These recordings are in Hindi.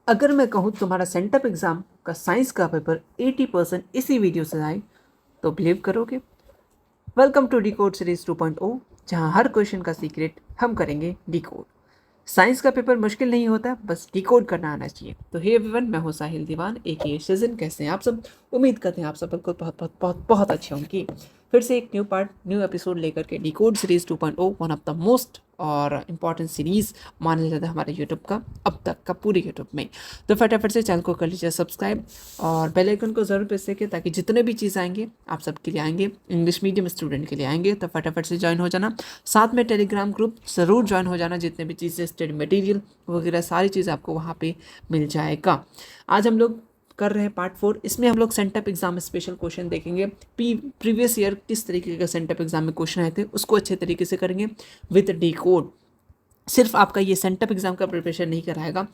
अगर मैं कहूँ तुम्हारा सेंटअप एग्ज़ाम का साइंस का पेपर 80% इसी वीडियो से आए तो बिलीव करोगे। Welcome to decode series 2.0, जहाँ हर क्वेश्चन का सीक्रेट हम करेंगे डी कोड। साइंस का पेपर मुश्किल नहीं होता, बस डी कोड करना आना चाहिए। तो हे एवरीवन, मैं हूँ साहिल दीवान ए सीजन। कैसे हैं आप सब? उम्मीद करते हैं आप सब बिल्कुल बहुत बहुत बहुत बहुत अच्छे होंगे। फिर से एक न्यू एपिसोड लेकर के D code series 2.0, one of the most और इम्पॉर्टेंट सीरीज़ माना जाता है हमारे यूट्यूब का अब तक का पूरे यूट्यूब में। तो फटाफट से चैनल को कर लीजिए सब्सक्राइब और बेल आइकन को ज़रूर प्रेस करिए, ताकि जितने भी चीज़ आएंगे आप सबके लिए आएंगे, इंग्लिश मीडियम स्टूडेंट के लिए आएंगे। तो फटाफट से ज्वाइन हो जाना। साथ में टेलीग्राम ग्रुप ज़रूर ज्वाइन हो जाना, जितने भी चीज़ें स्टडी मटेरियल वगैरह सारी चीज़ आपको वहाँ पे मिल जाएगा। आज हम लोग कर रहे हैं पार्ट 4। इसमें हम लोग सेंटअप एग्जाम स्पेशल क्वेश्चन देखेंगे। प्रीवियस ईयर किस तरीके का सेंटअप एग्जाम में क्वेश्चन आए थे उसको अच्छे तरीके से करेंगे विद डी कोड। सिर्फ आपका ये सेंटअप एग्जाम का प्रिपरेशन नहीं कराएगा,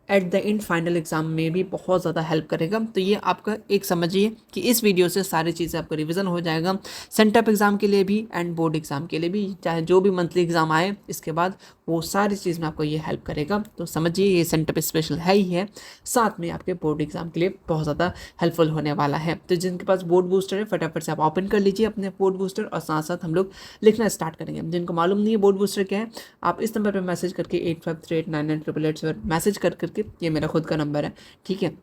at the end final exam में भी बहुत ज़्यादा हेल्प करेगा। तो ये आपका एक समझिए कि इस वीडियो से सारी चीज़ें आपका रिवीजन हो जाएगा, सेंटअप एग्जाम के लिए भी एंड बोर्ड एग्जाम के लिए भी, चाहे जो भी मंथली एग्जाम आए इसके बाद वो सारी चीज़ में आपको ये हेल्प करेगा। तो समझिए ये सेंटअप स्पेशल है ही है, साथ में आपके बोर्ड एग्जाम के लिए बहुत ज़्यादा हेल्पफुल होने वाला है। तो जिनके पास बोर्ड बूस्टर है फटाफट से आप ओपन कर लीजिए अपने बोर्ड बूस्टर, और साथ साथ हम लोग लिखना स्टार्ट करेंगे। जिनको मालूम नहीं है बोर्ड बूस्टर क्या है, आप इस नंबर पर मैसेज करके 8538998887 मैसेज करके, ये मेरा खुद का नंबर है, ठीक है,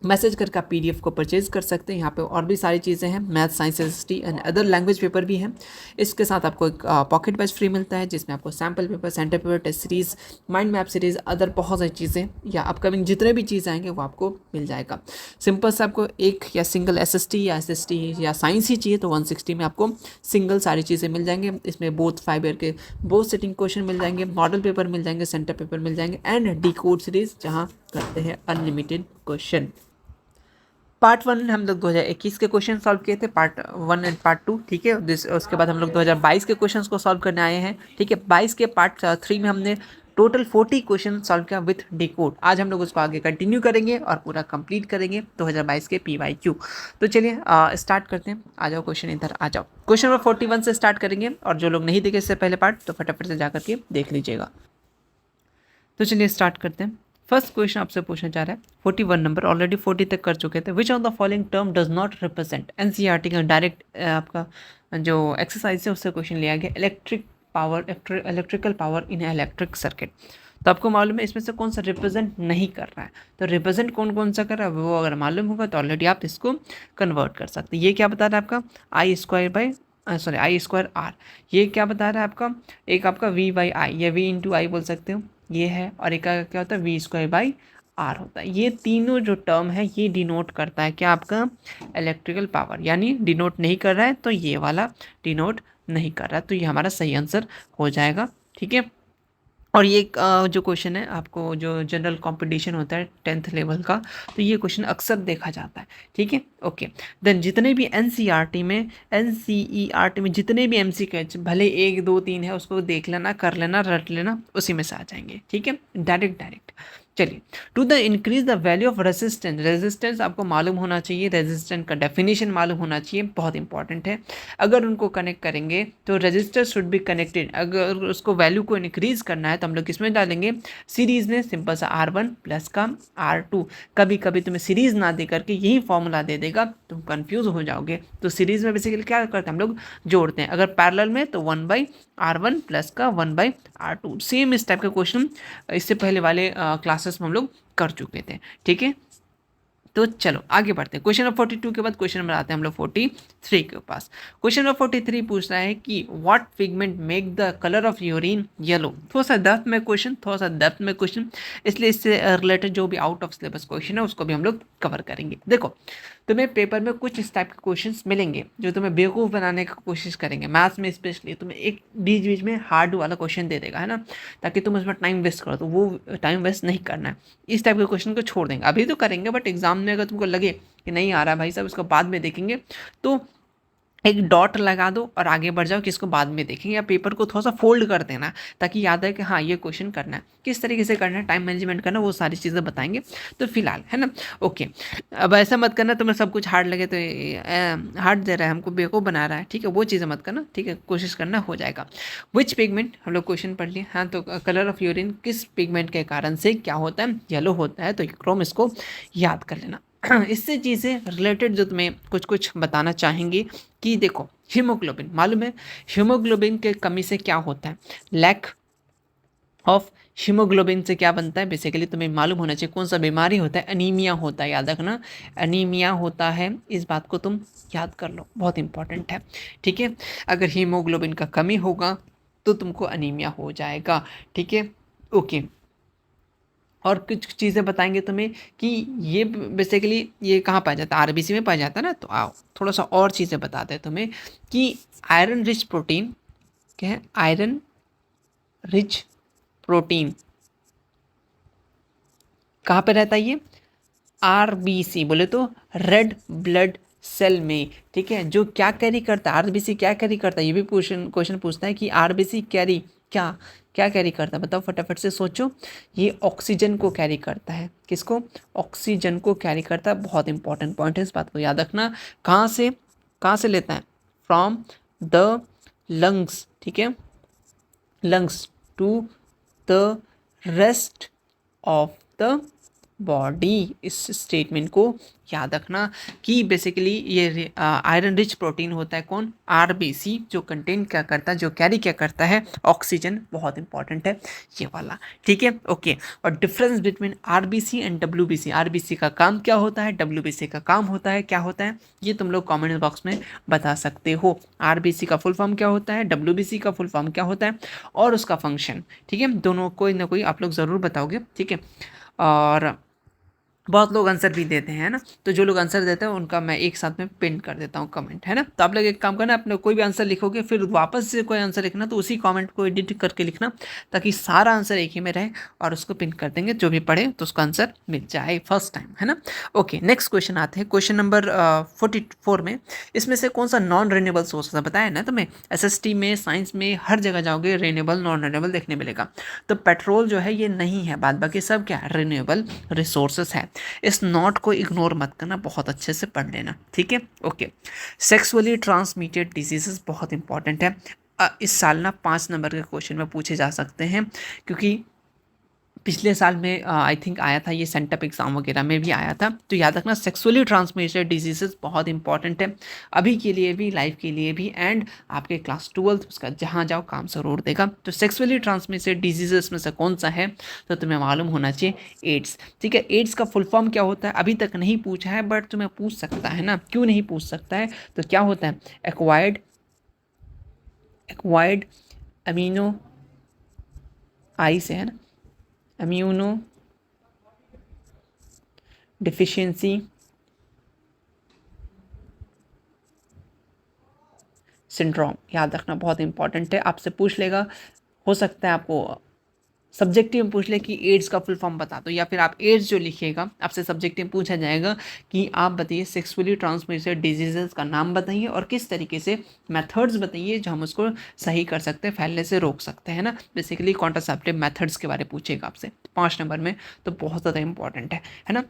मैसेज करके आप पीडीएफ को परचेज कर सकते हैं। यहाँ पे और भी सारी चीज़ें हैं, math, science, SST and other language paper भी हैं। इसके साथ आपको एक पॉकेट बैच फ्री मिलता है, जिसमें आपको sample paper, centre paper, test series, mind map series, other बहुत सारी चीज़ें या अपकमिंग जितने भी चीज़ें आएंगे वो आपको मिल जाएगा। सिंपल से आपको एक या सिंगल एसएसटी या एसएसटी या साइंस ही चाहिए तो 160 में आपको सिंगल सारी चीज़ें मिल जाएंगे। इसमें बोथ 5 ईयर के बोथ सेटिंग क्वेश्चन मिल जाएंगे, मॉडल पेपर मिल जाएंगे, सेंटर पेपर मिल जाएंगे एंड डी कोड सीरीज़, जहाँ करते हैं अनलिमिटेड क्वेश्चन। पार्ट 1 हम लोग 2021 के क्वेश्चन सॉल्व किए थे, पार्ट 1 एंड पार्ट 2, ठीक है। उसके बाद हम लोग 2022 के क्वेश्चंस को सॉल्व करने आए हैं, ठीक है। 22 के पार्ट 3 में हमने टोटल 40 क्वेश्चन सॉल्व किया विथ डी कोड। आज हम लोग उसको आगे कंटिन्यू करेंगे और पूरा कंप्लीट करेंगे 2022 के PYQ। तो चलिए स्टार्ट करते हैं। आ जाओ क्वेश्चन, इधर आ जाओ। क्वेश्चन नंबर 41 से स्टार्ट करेंगे, और जो लोग नहीं देखे इससे पहले पार्ट तो फटाफट से जा करके देख लीजिएगा। तो चलिए स्टार्ट करते हैं। फर्स्ट क्वेश्चन आपसे पूछना चाह रहा है 41 नंबर, ऑलरेडी 40 तक कर चुके थे। विच of the following term does not represent, NCERT का डायरेक्ट आपका जो एक्सरसाइज है उससे क्वेश्चन लिया गया, electrical power in electric circuit. तो आपको मालूम है इसमें से कौन सा रिप्रेजेंट नहीं कर रहा है, तो रिप्रेजेंट कौन कौन सा कर रहा है वो अगर मालूम होगा तो ऑलरेडी आप इसको कन्वर्ट कर सकते हैं। ये क्या बता रहा है आपका I² ये क्या बता रहा है आपका, एक आपका V/I या V/I बोल सकते हो ये है, और एक का क्या होता है V²/R होता है। ये तीनों जो टर्म है ये डिनोट करता है क्या, आपका इलेक्ट्रिकल पावर, यानी डिनोट नहीं कर रहा है तो ये वाला डिनोट नहीं कर रहा है, तो ये हमारा सही आंसर हो जाएगा, ठीक है। और ये जो क्वेश्चन है आपको जो जनरल कंपटीशन होता है 10th लेवल का, तो ये क्वेश्चन अक्सर देखा जाता है, ठीक है, ओके। देन जितने भी एनसीईआरटी में जितने भी MCQ भले 1 2 3 है उसको देख लेना, कर लेना, रट लेना, उसी में से आ जाएंगे, ठीक है, डायरेक्ट। चलिए, to the increase the value of resistance आपको मालूम होना चाहिए, रेजिस्टेंस का डेफिनेशन मालूम होना चाहिए, बहुत इंपॉर्टेंट है। अगर उनको कनेक्ट करेंगे तो रजिस्टर शुड बी कनेक्टेड, अगर उसको वैल्यू को इंक्रीज करना है तो हम लोग किसमें डालेंगे, सीरीज में, सिंपल सा R1 प्लस का R2। कभी कभी तुम्हें सीरीज ना दे करके यही फॉर्मूला दे देगा, तुम कंफ्यूज हो जाओगे। तो सीरीज में बेसिकली क्या करते हैं हम लोग, जोड़ते हैं। अगर पैरेलल में तो 1/R1 प्लस का 1/R2। सेम इस टाइप का क्वेश्चन इससे पहले वाले क्लासेस में हम लोग कर चुके थे, ठीक है। तो चलो आगे बढ़ते हैं। क्वेश्चन नंबर 42 के बाद क्वेश्चन नंबर आते हैं हम लोग 43 के पास। क्वेश्चन नंबर 43 पूछ रहा है कि what pigment make the colour of urine yellow. थोड़ा सा डेप्थ में क्वेश्चन, इसलिए इससे रिलेटेड जो भी आउट ऑफ सिलेबस क्वेश्चन है उसको भी हम लोग कवर करेंगे। देखो, तुम्हें पेपर में कुछ इस टाइप के क्वेश्चंस मिलेंगे जो तुम्हें बेवकूफ़ बनाने की कोशिश करेंगे। मैथ्स में स्पेशली तुम्हें एक बीच बीच में हार्ड वाला क्वेश्चन दे देगा, है ना, ताकि तुम उसमें टाइम वेस्ट करो। तो वो टाइम वेस्ट नहीं करना है, इस टाइप के क्वेश्चन को छोड़ देंगे। अभी तो करेंगे बट एग्जाम में अगर तुमको लगे कि नहीं आ रहा है भाई साहब, उसको बाद में देखेंगे, तो एक डॉट लगा दो और आगे बढ़ जाओ कि इसको बाद में देखेंगे, या पेपर को थोड़ा सा फोल्ड कर देना ताकि याद है कि हाँ ये क्वेश्चन करना है, किस तरीके से करना है, टाइम मैनेजमेंट करना, वो सारी चीज़ें बताएंगे। तो फिलहाल है ना, ओके। अब ऐसा मत करना तुम्हें सब कुछ हार्ड लगे तो हार्ड दे रहा है हमको, बेवकूफ़ बना रहा है, ठीक है, वो चीज़ें मत करना, ठीक है, कोशिश करना हो जाएगा। विच पिगमेंट, हम लोग क्वेश्चन पढ़ लिए, हाँ, तो कलर ऑफ यूरिन किस पिगमेंट के कारण से क्या होता है, येलो होता है, तो क्रोम, इसको याद कर लेना। इससे चीज़ें रिलेटेड जो तुम्हें कुछ कुछ बताना चाहेंगी कि देखो, हीमोग्लोबिन मालूम है, हीमोग्लोबिन के कमी से क्या होता है, लैक ऑफ हीमोग्लोबिन से क्या बनता है, बेसिकली तुम्हें मालूम होना चाहिए कौन सा बीमारी होता है, अनीमिया होता है, याद रखना, अनीमिया होता है, इस बात को तुम याद कर लो, बहुत इंपॉर्टेंट है, ठीक है। अगर हीमोग्लोबिन का कमी होगा तो तुमको अनीमिया हो जाएगा, ठीक है, ओके। और कुछ चीज़ें बताएंगे तुम्हें कि ये बेसिकली ये कहाँ पाया जाता है, आरबीसी में पाया जाता है ना, तो आओ थोड़ा सा और चीज़ें बताते हैं तुम्हें कि आयरन रिच प्रोटीन क्या है, आयरन रिच प्रोटीन कहाँ पे रहता है ये, आरबीसी बोले तो रेड ब्लड सेल में, ठीक है, जो क्या कैरी करता है, आरबीसी क्या कैरी करता है, ये भी क्वेश्चन पूछता है कि आरबीसी कैरी क्या क्या कैरी करता है, बताओ फटाफट से सोचो। ये ऑक्सीजन को कैरी करता है, किसको, ऑक्सीजन को कैरी करता है, बहुत इंपॉर्टेंट पॉइंट है, इस बात को याद रखना। कहाँ से लेता है, फ्रॉम द लंग्स, ठीक है, lungs to the rest of the body, इस स्टेटमेंट को याद रखना कि बेसिकली ये आयरन रिच प्रोटीन होता है कौन, आरबीसी, जो कंटेन क्या करता है, जो कैरी क्या करता है, ऑक्सीजन, बहुत इंपॉर्टेंट है ये वाला, ठीक है, ओके। और difference between RBC and WBC, RBC का काम क्या होता है, डब्ल्यूबीसी का काम होता है क्या होता है, ये तुम लोग कमेंट बॉक्स में बता सकते हो। आरबीसी का फुल फॉर्म क्या होता है, डब्ल्यूबीसी का फुल फॉर्म क्या होता है, और उसका फंक्शन, ठीक है, दोनों कोई ना कोई आप लोग ज़रूर बताओगे, ठीक है। और बहुत लोग आंसर भी देते हैं ना, तो जो लोग आंसर देते हैं उनका मैं एक साथ में पिन कर देता हूँ कमेंट, है ना। तो आप लोग एक काम करना, अपने कोई भी आंसर लिखोगे फिर वापस से कोई आंसर लिखना, तो उसी कमेंट को एडिट करके लिखना ताकि सारा आंसर एक ही में रहे, और उसको पिन कर देंगे, जो भी पढ़े तो उसका आंसर मिल जाए फर्स्ट टाइम, है ना। ओके, नेक्स्ट क्वेश्चन आते हैं, क्वेश्चन नंबर 44 में, इसमें से कौन सा नॉन रिन्यूएबल सोर्स है, बताया ना तुम्हें, एसएसटी में, साइंस में, हर जगह जाओगे रिन्यूएबल नॉन रिन्यूएबल देखने मिलेगा। तो पेट्रोल जो है ये नहीं है, बाद बाकी सब क्या रिन्यूएबल रिसोर्सेस है। इस नोट को इग्नोर मत करना, बहुत अच्छे से पढ़ लेना, ठीक है, ओके। सेक्सुअली ट्रांसमिटेड डिजीजेस बहुत इंपॉर्टेंट है, इस साल ना 5 नंबर के क्वेश्चन में पूछे जा सकते हैं, क्योंकि पिछले साल में आई थिंक आया था ये, सेंटअप एग्ज़ाम वगैरह में भी आया था, तो याद रखना सेक्सुअली ट्रांसमिटेड डिजीजेस बहुत इंपॉर्टेंट है, अभी के लिए भी, लाइफ के लिए भी, एंड आपके क्लास 12 उसका जहाँ जाओ काम ज़रूर देगा। तो सेक्सुअली ट्रांसमिटेड डिजीजेस में से कौन सा है, तो तुम्हें मालूम होना चाहिए एड्स, ठीक है। एड्स का फुल फॉर्म क्या होता है, अभी तक नहीं पूछा है बट तुम्हें पूछ सकता है ना, क्यों नहीं पूछ सकता है, तो क्या होता है, एक्वायर्ड अमीनो आई से, है ना, इम्यूनो डिफिशियंसी सिंड्रोम, याद रखना बहुत इंपॉर्टेंट है, आपसे पूछ लेगा, हो सकता है आपको सब्जेक्टिव में पूछ ले कि एड्स का फुल फॉर्म बता दो, या फिर आप एड्स जो लिखिएगा आपसे सब्जेक्टिव में पूछा जाएगा कि आप बताइए सेक्सुअली ट्रांसमिटेड डिजीजेस का नाम बताइए और किस तरीके से मेथड्स बताइए जो हम उसको सही कर सकते हैं, फैलने से रोक सकते हैं ना, बेसिकली कॉन्ट्रासेप्टिव मेथड्स के बारे में पूछेगा आपसे 5 नंबर में, तो बहुत ज़्यादा इंपॉर्टेंट है ना,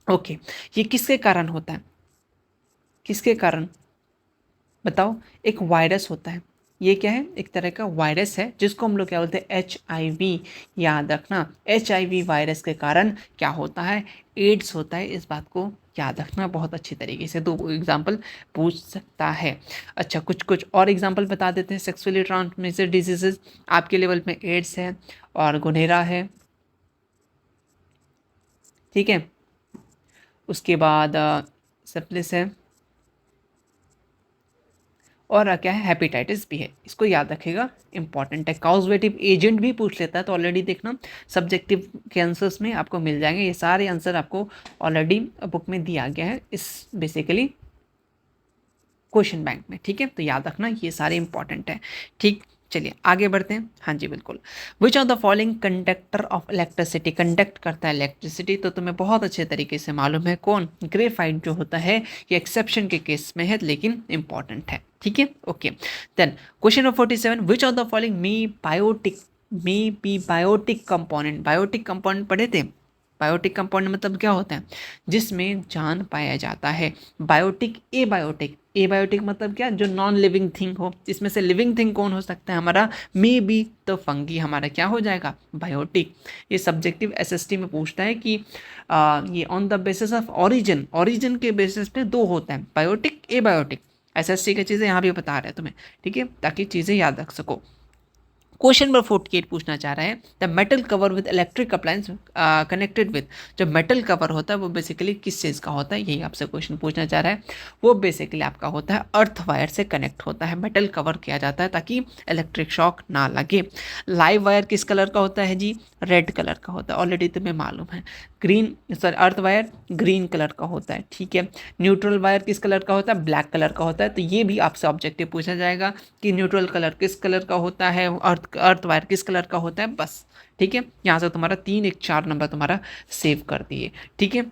ओके। ये किसके कारण होता है, किसके कारण बताओ, एक वायरस होता है, ये क्या है, एक तरह का वायरस है जिसको हम लोग क्या बोलते हैं, HIV, याद रखना HIV वायरस के कारण क्या होता है, एड्स होता है, इस बात को याद रखना बहुत अच्छी तरीके से, तो एग्जाम्पल पूछ सकता है। अच्छा, कुछ और एग्जाम्पल बता देते हैं, सेक्सुअली ट्रांसमिटेड डिजीजेज आपके लेवल में एड्स है और गोनेरा है, ठीक है, उसके बाद सिफिलिस है, और क्या है, हेपेटाइटिस भी है, इसको याद रखेगा, इंपॉर्टेंट है। कॉजेटिव एजेंट भी पूछ लेता है, तो ऑलरेडी देखना सब्जेक्टिव के आंसर्स में आपको मिल जाएंगे, ये सारे आंसर आपको ऑलरेडी बुक में दिया गया है इस बेसिकली क्वेश्चन बैंक में, ठीक है, तो याद रखना ये सारे इंपॉर्टेंट है, ठीक। चलिए आगे बढ़ते हैं। हाँ जी बिल्कुल। विच of the following conductor of electricity, conduct करता है इलेक्ट्रिसिटी, तो तुम्हें बहुत अच्छे तरीके से मालूम है कौन, ग्रेफाइट जो होता है, ये एक्सेप्शन के केस में है लेकिन इंपॉर्टेंट है, ठीक है, okay. Then question number 47, which of the following may be biotic component, biotic component पढ़े थे, बायोटिक कंपाउंड मतलब क्या होता है, जिसमें जान पाया जाता है। बायोटिक, ए बायोटिक मतलब क्या, जो नॉन लिविंग थिंग हो। इसमें से लिविंग थिंग कौन हो सकता है हमारा, मे बी, तो फंगी हमारा क्या हो जाएगा, बायोटिक। ये सब्जेक्टिव एसएसटी में पूछता है कि ये on the basis of origin, origin के बेसिस पे दो होता है, बायोटिक, ए बायोटिक। एसएसटी की चीज़ें यहाँ भी बता रहे हैं तुम्हें, ठीक है, ताकि चीज़ें याद रख सको। क्वेश्चन नंबर 48 पूछना चाह रहा है, the metal cover with electric appliance connected with, जो मेटल कवर होता है वो बेसिकली किस चीज़ का होता है, यही आपसे क्वेश्चन पूछना चाह रहा है। वो बेसिकली आपका होता है अर्थ वायर से कनेक्ट होता है, मेटल कवर किया जाता है ताकि इलेक्ट्रिक शॉक ना लगे। लाइव वायर किस कलर का होता है जी, रेड कलर का होता है, ऑलरेडी तुम्हें मालूम है। Green, sorry, earth wire green colour का होता है, ठीक है। न्यूट्रल वायर किस कलर का होता है, ब्लैक कलर का होता है। तो ये भी आपसे ऑब्जेक्टिव पूछा जाएगा कि न्यूट्रल कलर किस कलर का होता है, अर्थ वायर किस कलर का होता है, बस, ठीक है। यहाँ से तुम्हारा 3 1 4 नंबर तुम्हारा सेव कर दिए, ठीक है।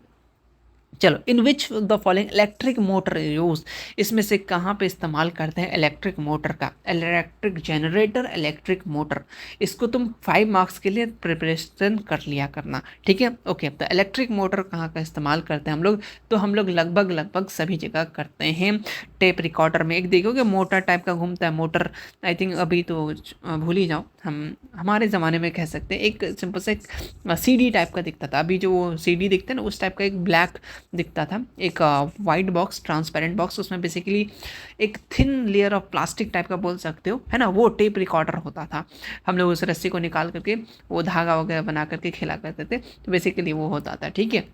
चलो, in which the following electric motor use, इसमें से कहाँ पे इस्तेमाल करते हैं इलेक्ट्रिक मोटर का, इलेक्ट्रिक जनरेटर, इलेक्ट्रिक मोटर। इसको तुम 5 मार्क्स के लिए प्रिपरेशन कर लिया करना, ठीक है, ओके। तो इलेक्ट्रिक मोटर कहाँ का इस्तेमाल करते हैं हम लोग, तो हम लोग लगभग सभी जगह करते हैं। टेप रिकॉर्डर में एक देखोगे मोटर टाइप का घूमता है, मोटर, आई थिंक अभी तो भूल ही जाओ, हम हमारे ज़माने में कह सकते हैं एक सिंपल से एक सीडी टाइप का दिखता था। अभी जो सीडी दिखते हैं ना, उस टाइप का एक ब्लैक दिखता था, एक वाइट बॉक्स, ट्रांसपेरेंट बॉक्स, उसमें बेसिकली एक thin layer of plastic type का बोल सकते हो, है ना, वो टेप रिकॉर्डर होता था। हम लोग उस रस्सी को निकाल करके वो धागा वगैरह बना करके खेला करते थे, तो बेसिकली वो होता था, ठीक है।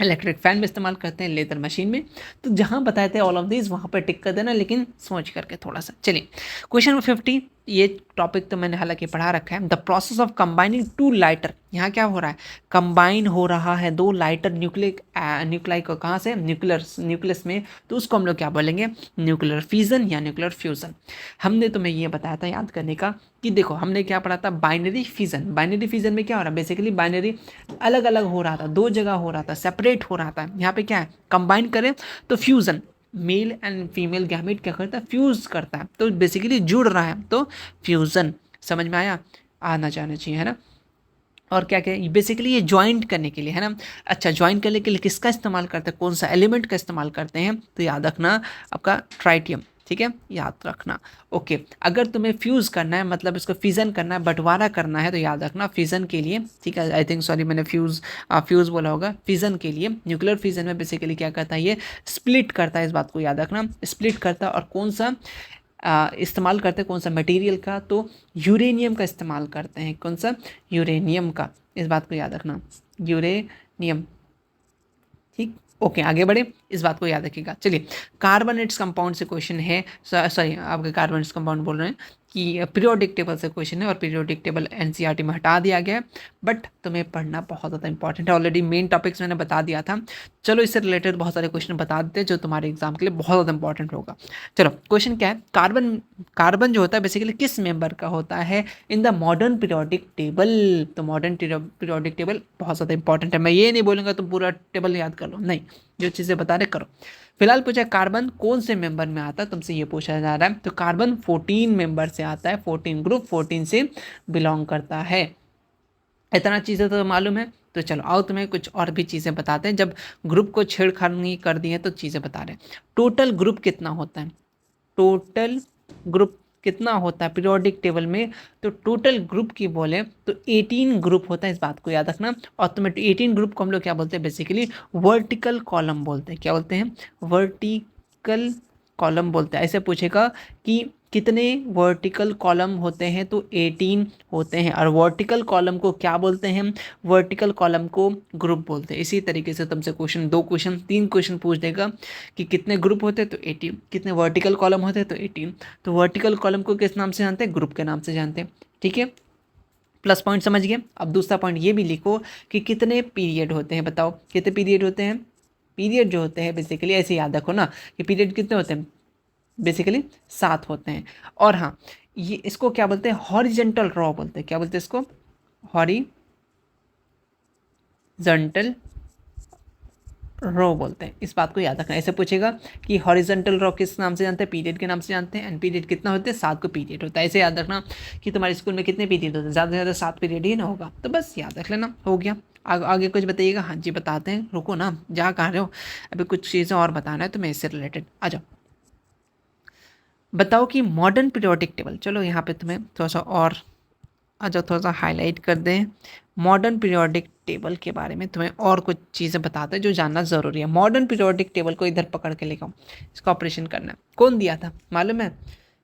इलेक्ट्रिक फैन में इस्तेमाल करते हैं, लेजर मशीन में। तो जहां बताए थे ऑल ऑफ दिस वहां पर टिक कर देना, लेकिन सोच करके थोड़ा सा। चलिए क्वेश्चन नंबर 50, ये टॉपिक तो मैंने हालांकि पढ़ा रखा है। The process of combining two lighter, यहाँ क्या हो रहा है, कंबाइन हो रहा है दो लाइटर न्यूक्लाई को, कहाँ से, न्यूक्लियस में, तो उसको हम लोग क्या बोलेंगे, न्यूक्लियर फिजन या न्यूक्लियर फ्यूजन। हमने तुम्हें ये बताया था याद करने का कि देखो हमने क्या पढ़ा था, बाइनरी फिजन। बाइनरी फिजन में क्या हो रहा है, बेसिकली बाइनरी अलग अलग हो रहा था, दो जगह हो रहा था, सेपरेट हो रहा था। यहाँ पे क्या है, कंबाइन करें तो fusion, male and female gamete क्या करता है, फ्यूज करता है, तो बेसिकली जुड़ रहा है, तो फ्यूजन। समझ में आया, आना जाना चाहिए, है ना। और क्या क्या बेसिकली ये ज्वाइंट करने के लिए, है ना। अच्छा, ज्वाइंट करने के लिए किसका इस्तेमाल करते हैं, कौन सा एलिमेंट का इस्तेमाल करते हैं, तो याद रखना आपका ट्राइटियम, ठीक है, याद रखना, ओके। अगर तुम्हें फ्यूज़ करना है, मतलब इसको फिजन करना है, बंटवारा करना है, तो याद रखना फिजन के लिए, ठीक है, आई थिंक सॉरी मैंने फ्यूज़ बोला होगा, फिजन के लिए, न्यूक्लियर फिजन में बेसिकली क्या करता है, ये स्प्लिट करता है, इस बात को याद रखना, स्प्लिट करता है। और कौन सा इस्तेमाल करते हैं, कौन सा मटेरियल का, तो यूरेनियम का इस्तेमाल करते हैं, कौन सा, यूरेनियम का, इस बात को याद रखना, यूरेनियम, ठीक, ओके। आगे बढ़े, इस बात को याद रखिएगा। चलिए, कार्बोनेट्स कंपाउंड से क्वेश्चन है, सॉरी आपके कार्बोनेट्स कंपाउंड बोल रहे हैं कि पीरियोडिक टेबल से क्वेश्चन है, और पीरियोडिक टेबल एनसीईआरटी में हटा दिया गया है, बट तुम्हें पढ़ना बहुत ज़्यादा इंपॉर्टेंट है। ऑलरेडी मेन टॉपिक्स मैंने बता दिया था, चलो इससे रिलेटेड बहुत सारे क्वेश्चन बता देते हैं जो तुम्हारे एग्जाम के लिए बहुत ज़्यादा इंपॉर्टेंट होगा। चलो, क्वेश्चन क्या है, कार्बन जो होता है बेसिकली किस मेंबर का होता है in the modern periodic table. तो मॉडर्न पीरियोडिक टेबल बहुत ज़्यादा इंपॉर्टेंट है, मैं ये नहीं बोलूँगा तुम पूरा टेबल याद कर लो, नहीं, जो चीज़ें बता रहे करो। फिलहाल पूछा कार्बन कौन से मेंबर में आता है, तुमसे ये पूछा जा रहा है, तो कार्बन 14 मेंबर से आता है, 14 ग्रुप 14 से बिलोंग करता है। इतना चीज़ें तो मालूम है, तो चलो आओ तुम्हें कुछ और भी चीज़ें बताते हैं। जब ग्रुप को छेड़खानी कर दी है तो चीज़ें बता रहे हैं। टोटल ग्रुप कितना होता है, टोटल ग्रुप कितना होता है पीरियोडिक टेबल में, तो टोटल ग्रुप की बोले तो 18 ग्रुप होता है, इस बात को याद रखना। और तुम्हें 18 ग्रुप को हम लोग क्या बोलते हैं, बेसिकली वर्टिकल कॉलम बोलते हैं, क्या बोलते हैं, वर्टिकल कॉलम बोलते हैं। ऐसे पूछेगा कि कितने वर्टिकल कॉलम होते हैं, तो 18 होते हैं। और वर्टिकल कॉलम को क्या बोलते हैं, वर्टिकल कॉलम को ग्रुप बोलते हैं। इसी तरीके से तुमसे क्वेश्चन 2 क्वेश्चन 3 क्वेश्चन पूछ देगा कि कितने ग्रुप होते हैं, तो 18, कितने वर्टिकल कॉलम होते हैं, तो 18। तो वर्टिकल कॉलम को किस नाम से जानते हैं, ग्रुप के नाम से जानते हैं, ठीक है। प्लस पॉइंट समझ गए। अब दूसरा पॉइंट ये भी लिखो कि कितने पीरियड होते हैं, बताओ कितने पीरियड होते हैं। पीरियड जो होते हैं बेसिकली ऐसे याद रखो ना कि पीरियड कितने होते हैं, बेसिकली 7 होते हैं। और हाँ, ये इसको क्या बोलते हैं, हॉरिजेंटल रो बोलते हैं। क्या बोलते हैं इसको, हॉरिजेंटल रो बोलते हैं। इस बात को याद रखना। ऐसे पूछेगा कि हॉरिजॉन्टल रो किस नाम से जानते हैं, पीरियड के नाम से जानते हैं। एंड पीरियड कितना होते हैं, 7 को पीरियड होता है। ऐसे याद रखना कि तुम्हारे स्कूल में कितने पीरियड होते हैं, ज़्यादा से ज़्यादा 7 पीरियड ही ना होगा। तो बस याद रख लेना, हो गया। आगे कुछ बताइएगा। हाँ जी बताते हैं, रुको ना, जा कहाँ रहे हो, अभी कुछ चीज़ें और बताना है तुम्हें इससे रिलेटेड। आ जाओ, बताओ कि मॉडर्न पीरियोडिक टेबल, चलो यहाँ पे तुम्हें थोड़ा सा और आ जाओ, थोड़ा सा हाईलाइट कर दें। मॉडर्न पीरियोडिक टेबल के बारे में तुम्हें और कुछ चीज़ें बताते हैं जो जानना ज़रूरी है। मॉडर्न पीरियोडिक टेबल को इधर पकड़ के लेकर इसका ऑपरेशन करना है। कौन दिया था मालूम है,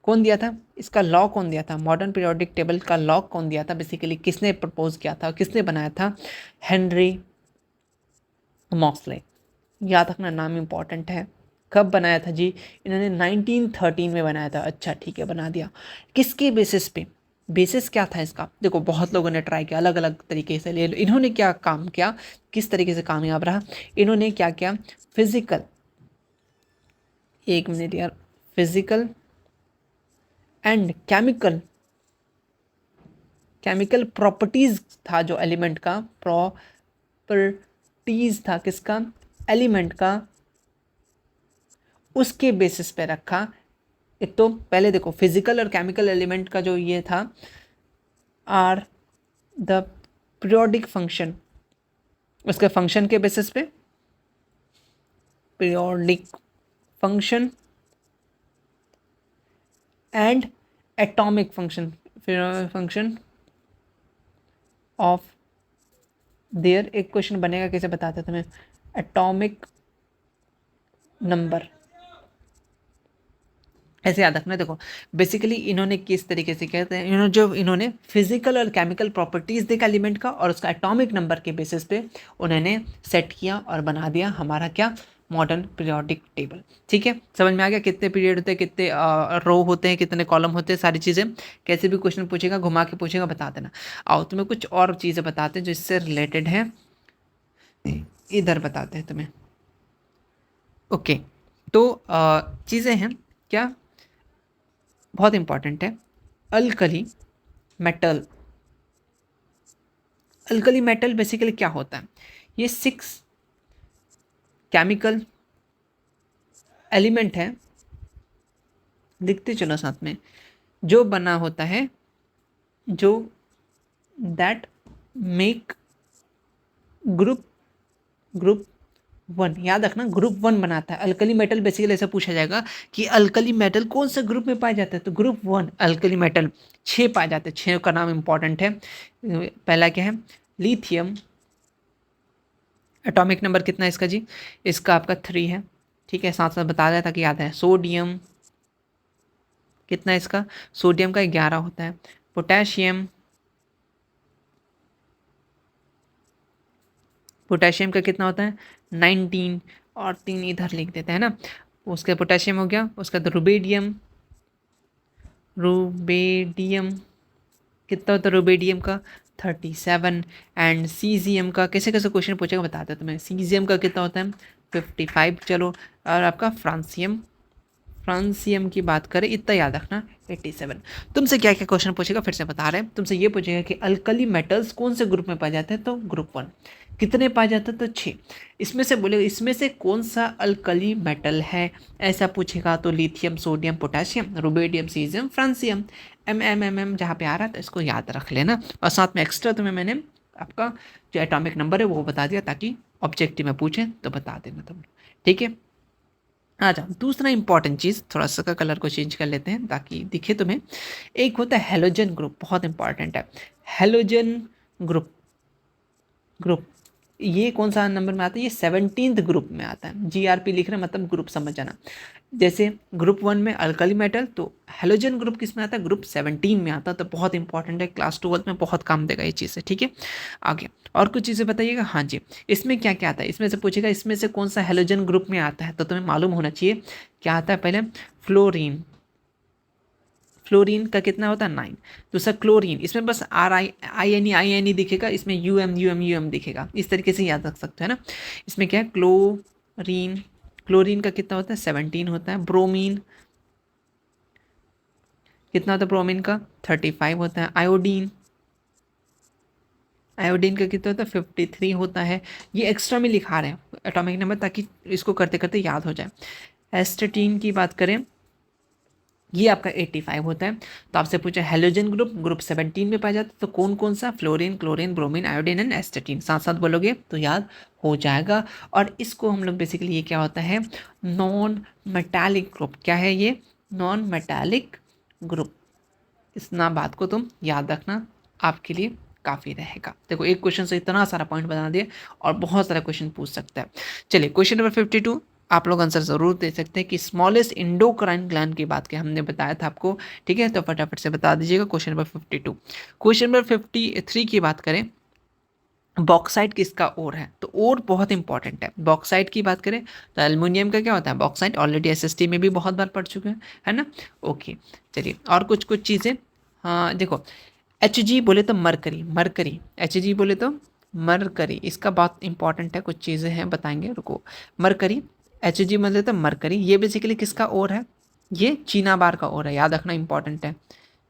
कौन दिया था इसका लॉ, कौन दिया था मॉडर्न पीरियोडिक टेबल का लॉ, कौन दिया था बेसिकली, किसने प्रपोज किया था, किसने बनाया था, हेनरी मॉक्सले। याद रखना, नाम इंपॉर्टेंट है। कब बनाया था जी, इन्होंने 1913 में बनाया था। अच्छा ठीक है, बना दिया। किसके बेसिस पे, बेसिस क्या था इसका, देखो बहुत लोगों ने ट्राई किया अलग अलग तरीके से। ले लो, इन्होंने क्या काम किया, किस तरीके से कामयाब रहा, इन्होंने क्या किया, फिजिकल, एक मिनट यार, फिजिकल एंड केमिकल प्रॉपर्टीज था जो एलिमेंट का, प्रॉपर्टीज था किसका, एलिमेंट का, उसके बेसिस पे रखा। एक तो पहले देखो फिजिकल और केमिकल एलिमेंट का जो ये था, आर द पीरियोडिक फंक्शन, उसके फंक्शन के बेसिस पे, periodic function and atomic function of their. एक क्वेश्चन बनेगा, कैसे बताते हैं तुम्हें, एटॉमिक नंबर, ऐसे याद रखना। देखो बेसिकली इन्होंने किस तरीके से कहते हैं, इन्होंने फिजिकल और केमिकल प्रॉपर्टीज देखा एलिमेंट का, और उसका एटॉमिक नंबर के बेसिस पे उन्होंने सेट किया और बना दिया हमारा क्या, मॉडर्न पीरियोडिक टेबल। ठीक है, समझ में आ गया, कितने पीरियड होते हैं, कितने रो होते हैं, कितने कॉलम होते हैं, सारी चीज़ें। कैसे भी क्वेश्चन पूछेगा, घुमा के पूछेगा, बता देना। आओ तुम्हें कुछ और चीज़ें बताते हैं जो इससे रिलेटेड है, इधर बताते हैं तुम्हें। ओके, तो चीज़ें हैं क्या, बहुत इंपॉर्टेंट है। Alkali metal, alkali metal basically क्या होता है, ये 6 केमिकल एलिमेंट है, लिखते चलो साथ में, जो बना होता है, जो दैट मेक ग्रुप 1। याद रखना, ग्रुप 1 बनाता है अल्कली मेटल। बेसिकली ऐसा पूछा जाएगा कि अल्कली मेटल कौन सा ग्रुप में पाया जाता है, तो ग्रुप 1 अल्कली मेटल 6 पाए जाते हैं। 6 का नाम इंपॉर्टेंट है। पहला क्या है, लिथियम, एटॉमिक नंबर कितना है इसका जी, इसका आपका 3 है। ठीक है, साथ साथ बता दिया था कि याद है। सोडियम कितना है इसका, सोडियम का 11 होता है। पोटेशियम, पोटेशियम का कितना होता है, 19, और 3 इधर लिख देते हैं ना। उसका पोटेशियम हो गया। उसका तो रुबेडियम, रुबेडियम कितना होता है रुबेडियम का, 37। एंड सीजियम का, कैसे कैसे क्वेश्चन पूछेगा बताते हैं तुम्हें। सीजियम का कितना होता है, 55। चलो, और आपका फ्रांसियम, फ्रांसियम की बात करें, इतना याद रखना, 87। तुमसे क्या क्या क्वेश्चन पूछेगा फिर से बता रहे हैं। तुमसे ये पूछेगा कि अल्कली मेटल्स कौन से ग्रुप में पाए जाते हैं, तो ग्रुप 1। कितने पाए जाते हैं, तो 6। इसमें से बोलेगा इसमें से कौन सा अल्कली मेटल है, ऐसा पूछेगा तो lithium, sodium, potassium, rubidium, caesium, francium. एम जहाँ पे आ रहा है तो इसको याद रख लेना। और साथ में एक्स्ट्रा तुम्हें मैंने आपका जो एटॉमिक नंबर है वो बता दिया, ताकि ऑब्जेक्टिव में पूछें तो बता देना तुम। ठीक है, आ जाओ, दूसरा इंपॉर्टेंट चीज़, थोड़ा सा का कलर को चेंज कर लेते हैं ताकि दिखे तुम्हें। एक होता है हेलोजन ग्रुप, बहुत इंपॉर्टेंट है। हेलोजन ग्रुप ये कौन सा नंबर में आता है, ये 17th ग्रुप में आता है। GRP लिख रहे हैं मतलब ग्रुप समझ जाना। जैसे ग्रुप 1 में अल्कली मेटल, तो हेलोजन ग्रुप किस में आता है, ग्रुप 17 में आता है। तो बहुत इंपॉर्टेंट है, क्लास 12 में बहुत काम देगा ये चीज़ है। ठीक है, आगे और कुछ चीज़ें बताइएगा। हाँ जी, इसमें क्या क्या आता है, इसमें से पूछेगा इसमें से कौन सा हेलोजन ग्रुप में आता है, तो तुम्हें मालूम होना चाहिए क्या आता है। पहले फ्लोरीन, फ्लोरीन का कितना होता है, 9। दूसरा क्लोरीन, इसमें बस RI दिखेगा, इसमें UM दिखेगा। इस तरीके से याद रख सकते हैं ना। इसमें क्या है, क्लोरीन, क्लोरीन का कितना होता है, 17 होता है। ब्रोमीन, कितना होता है ब्रोमीन का? 35 होता है। आयोडीन, आयोडीन का कितना होता है? 53 होता है। ये एक्स्ट्रा में लिखा रहे हैं एटॉमिक नंबर, ताकि इसको करते करते याद हो जाए। एस्टेटीन की बात करें, ये आपका 85 होता है। तो आपसे पूछा हेलोजन ग्रुप, ग्रुप 17 में पाया जाता है। तो कौन कौन सा? Fluorine, chlorine, bromine, iodine and astatine. साथ साथ बोलोगे तो याद हो जाएगा। और इसको हम लोग बेसिकली, ये क्या होता है? Non metallic group. क्या है ये? Non metallic group. इस ना बात को तुम याद रखना, आपके लिए काफ़ी रहेगा। देखो एक क्वेश्चन से इतना सारा पॉइंट बता दिए, और बहुत सारा क्वेश्चन पूछ सकता है। चलिए क्वेश्चन नंबर 52 आप लोग आंसर ज़रूर दे सकते हैं कि स्मॉलेस्ट इंडोक्राइन ग्लैंड की बात की हमने बताया था आपको, ठीक है? तो फटाफट से बता दीजिएगा क्वेश्चन नंबर 52। क्वेश्चन नंबर 53 की बात करें, बॉक्साइट किसका ओर है? तो ओर बहुत इंपॉर्टेंट है। बॉक्साइट की बात करें तो एल्युमिनियम का क्या होता है? बॉक्साइट। ऑलरेडी एसएसटी में भी बहुत बार पढ़ चुके हैं, है ना? ओके, चलिए और कुछ कुछ चीज़ें। हाँ देखो, एच जी बोले तो मरकरी, मरकरी। एच जी बोले तो मरकरी, इसका बहुत इंपॉर्टेंट है, कुछ चीज़ें हैं बताएंगे, रुको। मरकरी, एच जी बोले तो मरकरी, ये बेसिकली किसका ओर है? ये चीना बार का ओर है, याद रखना, इंपॉर्टेंट है।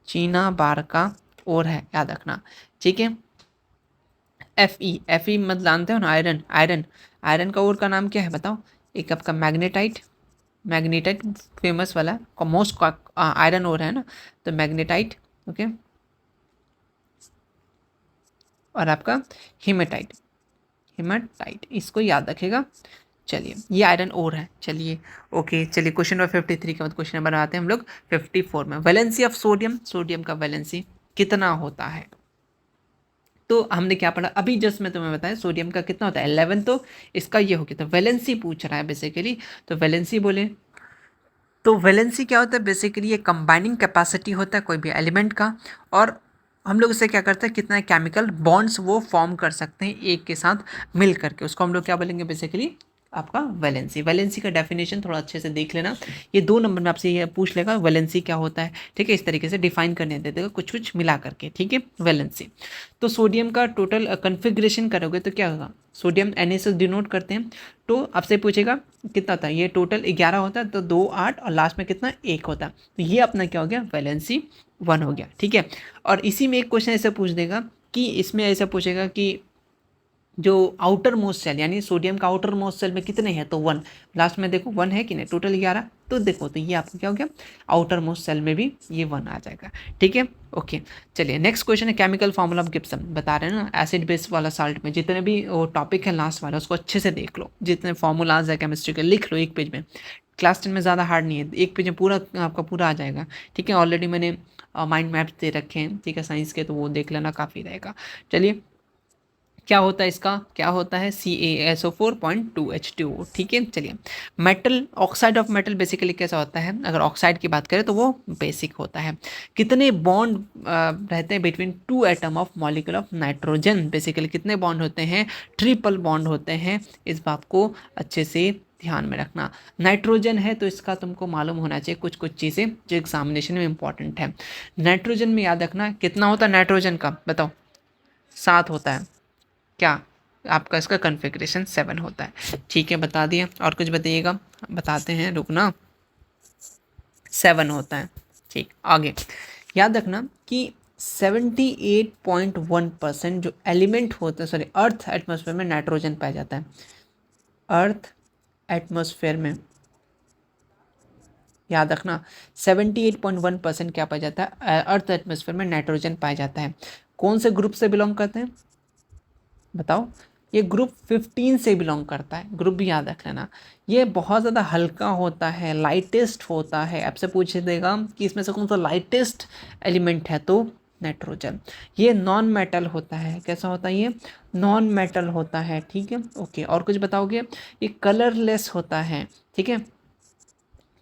चीना बार का ओर है, याद रखना, ठीक है? एफ ई, एफ ई मत जानते हो ना? आयरन, आयरन, आयरन का ओर का नाम क्या है बताओ? एक आपका मैग्नेटाइट, मैग्नेटाइट फेमस वाला मोस्ट आयरन ओर है ना, तो मैग्नेटाइट, ओके। और आपका हीमेटाइट, हीमेटाइट, इसको याद रखेगा। चलिए ये आयरन ओर है। चलिए ओके, चलिए क्वेश्चन नंबर 53 के बाद क्वेश्चन नंबर आते हैं हम लोग 54 में। वैलेंसी ऑफ सोडियम, सोडियम का वैलेंसी कितना होता है? तो हमने क्या पढ़ा अभी जस्ट मैं तुम्हें बताया, सोडियम का कितना होता है? 11। तो इसका ये हो गया, तो वैलेंसी पूछ रहा है बेसिकली। तो वैलेंसी बोले तो वैलेंसी क्या होता है? बेसिकली ये कंबाइनिंग कैपेसिटी होता है कोई भी एलिमेंट का, और हम लोग इससे क्या करते हैं, कितना केमिकल बॉन्ड्स वो फॉर्म कर सकते हैं एक के साथ मिल करके, उसको हम लोग क्या बोलेंगे? बेसिकली आपका वैलेंसी। वैलेंसी का डेफिनेशन थोड़ा अच्छे से देख लेना, ये 2 नंबर में आपसे ये पूछ लेगा वैलेंसी क्या होता है, ठीक है? इस तरीके से डिफाइन करने दे देगा कुछ कुछ मिला करके, ठीक है? वैलेंसी। तो सोडियम का टोटल कन्फिग्रेशन करोगे तो क्या होगा? सोडियम Na से डिनोट करते हैं, तो आपसे पूछेगा कितना होता है? ये टोटल 11 होता है, तो 2 8 और लास्ट में कितना? 1 होता है। तो ये अपना क्या हो गया? वैलेंसी 1 हो गया, ठीक है? और इसी में एक क्वेश्चन ऐसे पूछ देगा कि इसमें ऐसा पूछेगा कि जो आउटर मोस्ट सेल, यानी सोडियम का आउटर मोस्ट सेल में कितने हैं? तो 1। लास्ट में देखो 1 है कि नहीं? टोटल 11। तो देखो, तो ये आपका क्या हो गया? आउटर मोस्ट सेल में भी ये 1 आ जाएगा, ठीक है? ओके, चलिए नेक्स्ट क्वेश्चन है केमिकल फॉर्मूला ऑफ गिब्सन। बता रहे हैं ना, एसिड बेस वाला साल्ट में जितने भी वो टॉपिक है लास्ट वाला, उसको अच्छे से देख लो, जितने फॉर्मूलाज है केमिस्ट्री के लिख लो एक पेज में। क्लास 10 में ज़्यादा हार्ड नहीं है, एक पेज में पूरा आपका पूरा आ जाएगा, ठीक है? ऑलरेडी मैंने माइंड मैप्स दे रखे हैं, ठीक है, साइंस के, तो वो देख लेना, काफ़ी रहेगा। चलिए क्या होता है इसका? क्या होता है? CaSO4.2H2O, ठीक है? चलिए metal, oxide of metal basically कैसा होता है? अगर ऑक्साइड की बात करें तो वो बेसिक होता है। कितने बॉन्ड रहते हैं between 2 atom of molecule of nitrogen? Basically कितने बॉन्ड होते हैं? ट्रिपल बॉन्ड होते हैं। इस बात को अच्छे से ध्यान में रखना। नाइट्रोजन है तो इसका तुमको मालूम होना चाहिए कुछ कुछ चीज़ें जो एग्जामिनेशन में इंपॉर्टेंट है। नाइट्रोजन में याद रखना कितना होता है नाइट्रोजन का? बताओ। 7 होता है। क्या आपका इसका कन्फिग्रेशन 7 होता है, ठीक है? बता दिया, और कुछ बताइएगा? बताते हैं, रुकना। 7 होता है, ठीक। आगे याद रखना कि 78.1% जो एलिमेंट होता है, सॉरी, अर्थ एटमॉस्फेयर में नाइट्रोजन पाया जाता है। अर्थ एटमॉस्फेयर में याद रखना 78.1% क्या पाया जाता है? अर्थ एटमॉस्फेयर में नाइट्रोजन पाया जाता है। कौन से ग्रुप से बिलोंग करते हैं बताओ? ये ग्रुप 15 से बिलोंग करता है। ग्रुप भी याद रख लेना। ये बहुत ज़्यादा हल्का होता है, लाइटेस्ट होता है। आपसे पूछ देगा कि इसमें से कौन सा लाइटेस्ट एलिमेंट है, तो नाइट्रोजन। ये नॉन मेटल होता है। कैसा होता है ये? नॉन मेटल होता है, ठीक है? ओके, और कुछ बताओगे? ये कलरलेस होता है, ठीक है?